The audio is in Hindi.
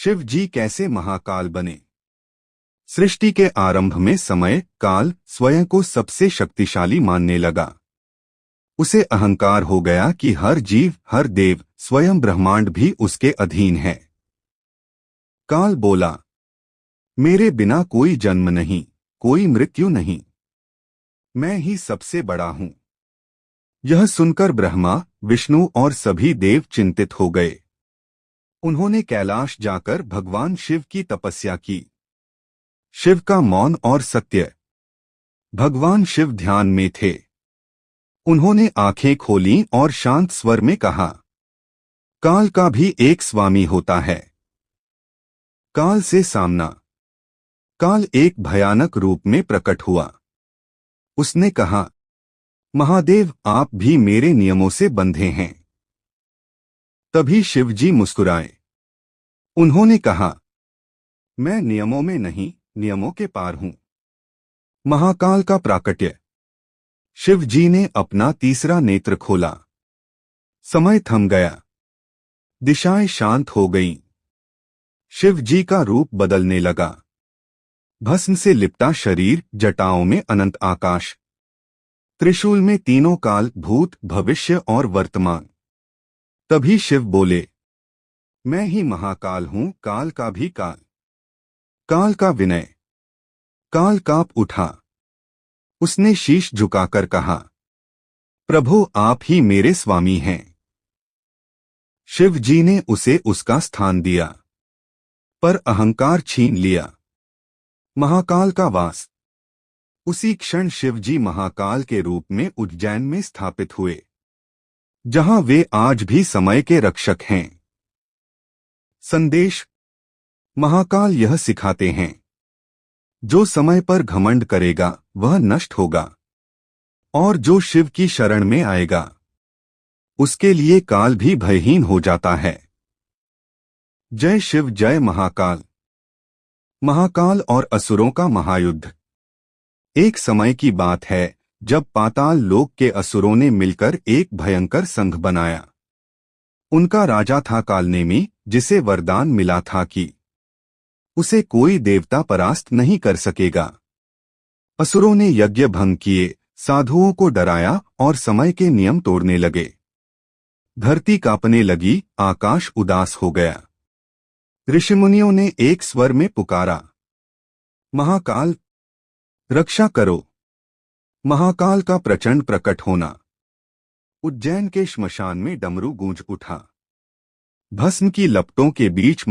शिव जी कैसे महाकाल बने। सृष्टि के आरंभ में समय काल स्वयं को सबसे शक्तिशाली मानने लगा। उसे अहंकार हो गया कि हर जीव हर देव स्वयं ब्रह्मांड भी उसके अधीन है। काल बोला, मेरे बिना कोई जन्म नहीं, कोई मृत्यु नहीं, मैं ही सबसे बड़ा हूं। यह सुनकर ब्रह्मा विष्णु और सभी देव चिंतित हो गए। उन्होंने कैलाश जाकर भगवान शिव की तपस्या की। शिव का मौन और सत्य। भगवान शिव ध्यान में थे। उन्होंने आंखें खोलीं और शांत स्वर में कहा, काल का भी एक स्वामी होता है। काल से सामना। काल एक भयानक रूप में प्रकट हुआ। उसने कहा, महादेव आप भी मेरे नियमों से बंधे हैं। तभी शिवजी मुस्कुराए। उन्होंने कहा, मैं नियमों में नहीं नियमों के पार हूं। महाकाल का प्राकट्य। शिव जी ने अपना तीसरा नेत्र खोला। समय थम गया। दिशाएं शांत हो गईं। शिव जी का रूप बदलने लगा। भस्म से लिपटा शरीर, जटाओं में अनंत आकाश, त्रिशूल में तीनों काल, भूत भविष्य और वर्तमान। तभी शिव बोले, मैं ही महाकाल हूं, काल का भी काल। काल का विनय। काल कांप उठा। उसने शीश झुकाकर कहा, प्रभु आप ही मेरे स्वामी हैं। शिव जी ने उसे उसका स्थान दिया, पर अहंकार छीन लिया। महाकाल का वास। उसी क्षण शिव जी महाकाल के रूप में उज्जैन में स्थापित हुए, जहां वे आज भी समय के रक्षक हैं। संदेश। महाकाल यह सिखाते हैं, जो समय पर घमंड करेगा वह नष्ट होगा, और जो शिव की शरण में आएगा उसके लिए काल भी भयहीन हो जाता है। जय शिव, जय महाकाल। महाकाल और असुरों का महायुद्ध। एक समय की बात है जब पाताल लोक के असुरों ने मिलकर एक भयंकर संघ बनाया। उनका राजा था कालनेमी, जिसे वरदान मिला था कि उसे कोई देवता परास्त नहीं कर सकेगा। असुरों ने यज्ञ भंग किए, साधुओं को डराया और समय के नियम तोड़ने लगे। धरती कांपने लगी, आकाश उदास हो गया। ऋषिमुनियों ने एक स्वर में पुकारा, महाकाल रक्षा करो। महाकाल का प्रचंड प्रकट होना। उज्जैन के श्मशान में डमरू गूंज उठा। भस्म की लपटों के बीच